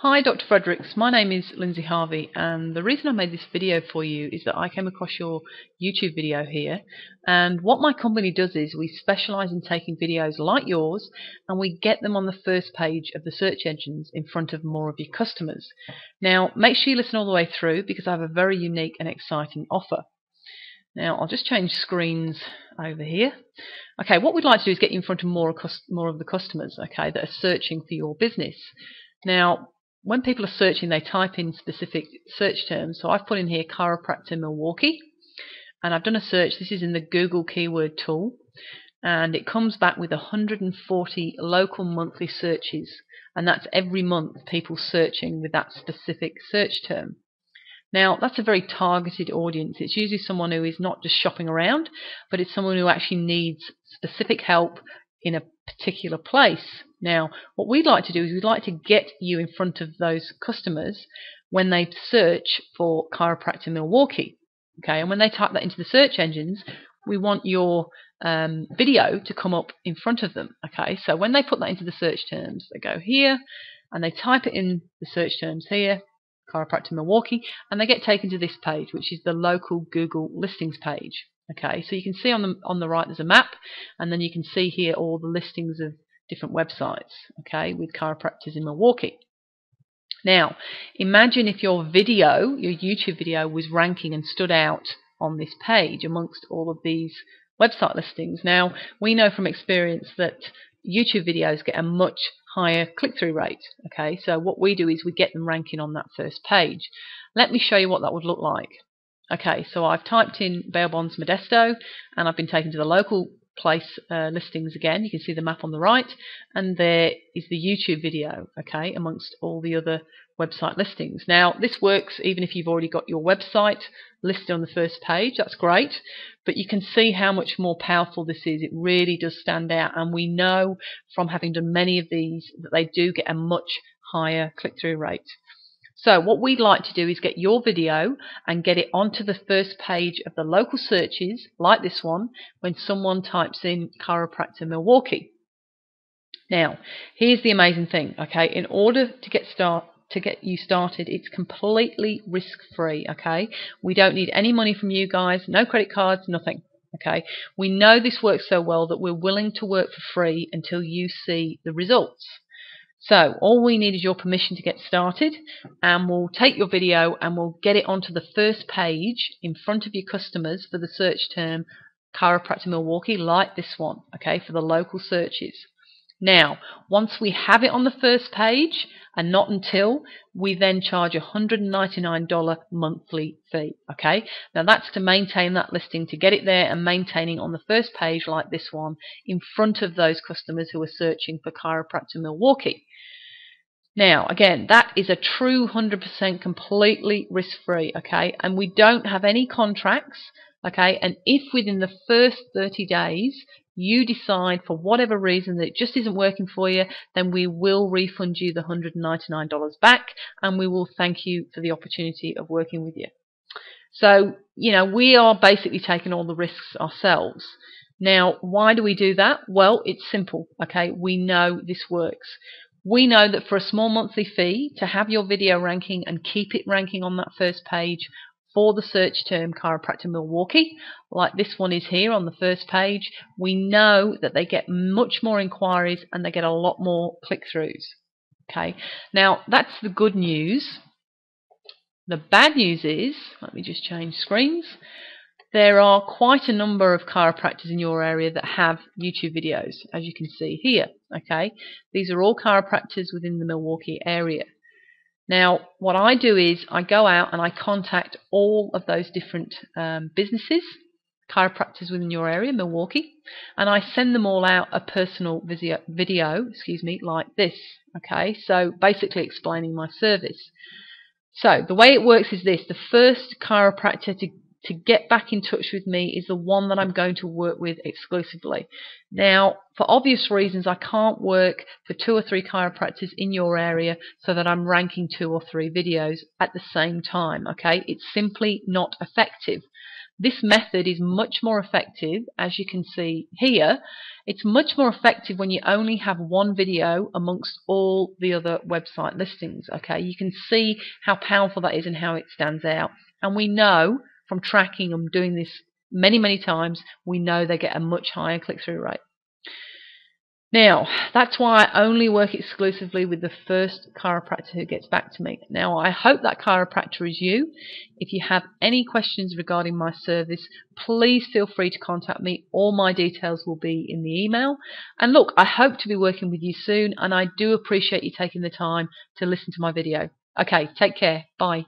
Hi Dr. Friedrichs, my name is Lindsay Harvey, and the reason I made this video for you is that I came across your YouTube video here, and what my company does is we specialise in taking videos like yours and we get them on the first page of the search engines in front of more of your customers. Now make sure you listen all the way through because I have a very unique and exciting offer. Now I'll just change screens over here. Okay, what we'd like to do is get you in front of more of the customers, okay, that are searching for your business. Now when people are searching, they type in specific search terms. So I've put in here chiropractor Milwaukee, and I've done a search. This is in the Google keyword tool, and it comes back with 140 local monthly searches, and that's every month people searching with that specific search term. Now that's a very targeted audience. It's usually someone who is not just shopping around, but it's someone who actually needs specific help in a particular place. Now what we'd like to do is we'd like to get you in front of those customers when they search for chiropractor Milwaukee, okay, and when they type that into the search engines, we want your video to come up in front of them, okay. So when they put that into the search terms, they go here and they type it in the search terms here, chiropractor Milwaukee, and they get taken to this page, which is the local Google listings page. Okay, so you can see on the right there's a map, and then you can see here all the listings of different websites, okay, with chiropractors in Milwaukee. Now imagine if your video, your YouTube video, was ranking and stood out on this page amongst all of these website listings. Now we know from experience that YouTube videos get a much higher click-through rate, okay, so what we do is we get them ranking on that first page. Let me show you what that would look like. Okay, so I've typed in bail bonds Modesto, and I've been taken to the local place listings again. You can see the map on the right, and there is the YouTube video, okay, amongst all the other website listings. Now this works even if you've already got your website listed on the first page. That's great, but you can see how much more powerful this is. It really does stand out, and we know from having done many of these that they do get a much higher click-through rate. So what we'd like to do is get your video and get it onto the first page of the local searches, like this one, when someone types in chiropractor Milwaukee. Now, here's the amazing thing, okay? In order to get you started, it's completely risk-free, okay? We don't need any money from you guys, no credit cards, nothing, okay? We know this works so well that we're willing to work for free until you see the results. So all we need is your permission to get started, and we'll take your video and we'll get it onto the first page in front of your customers for the search term chiropractor Milwaukee, like this one, okay, for the local searches. Now once we have it on the first page, and not until, we then charge a $199 monthly fee, okay. Now that's to maintain that listing, to get it there and maintaining on the first page like this one in front of those customers who are searching for chiropractor Milwaukee. Now again, that is a true 100% completely risk-free, okay, and we don't have any contracts, okay, and if within the first 30 days you decide for whatever reason that it just isn't working for you, then we will refund you the $199 back, and we will thank you for the opportunity of working with you. So, you know, we are basically taking all the risks ourselves. Now, why do we do that? Well, it's simple, okay, we know this works. We know that for a small monthly fee, to have your video ranking and keep it ranking on that first page for the search term chiropractor Milwaukee, like this one is here on the first page, we know that they get much more inquiries and they get a lot more click-throughs. Okay, now that's the good news. The bad news is, let me just change screens, there are quite a number of chiropractors in your area that have YouTube videos, as you can see here. Okay, these are all chiropractors within the Milwaukee area. Now what I do is I go out and I contact all of those different businesses, chiropractors within your area, Milwaukee, and I send them all out a personal video, like this, okay, so basically explaining my service. So the way it works is this: the first chiropractor to get back in touch with me is the one that I'm going to work with exclusively. Now, for obvious reasons, I can't work for 2 or 3 chiropractors in your area so that I'm ranking 2 or 3 videos at the same time, okay? It's simply not effective. This method is much more effective, as you can see here. It's much more effective when you only have one video amongst all the other website listings. Okay, you can see how powerful that is and how it stands out. And we know from tracking and doing this many times, we know they get a much higher click-through rate. Now, that's why I only work exclusively with the first chiropractor who gets back to me. Now, I hope that chiropractor is you. If you have any questions regarding my service, please feel free to contact me. All my details will be in the email. And look, I hope to be working with you soon, and I do appreciate you taking the time to listen to my video. Okay, take care. Bye.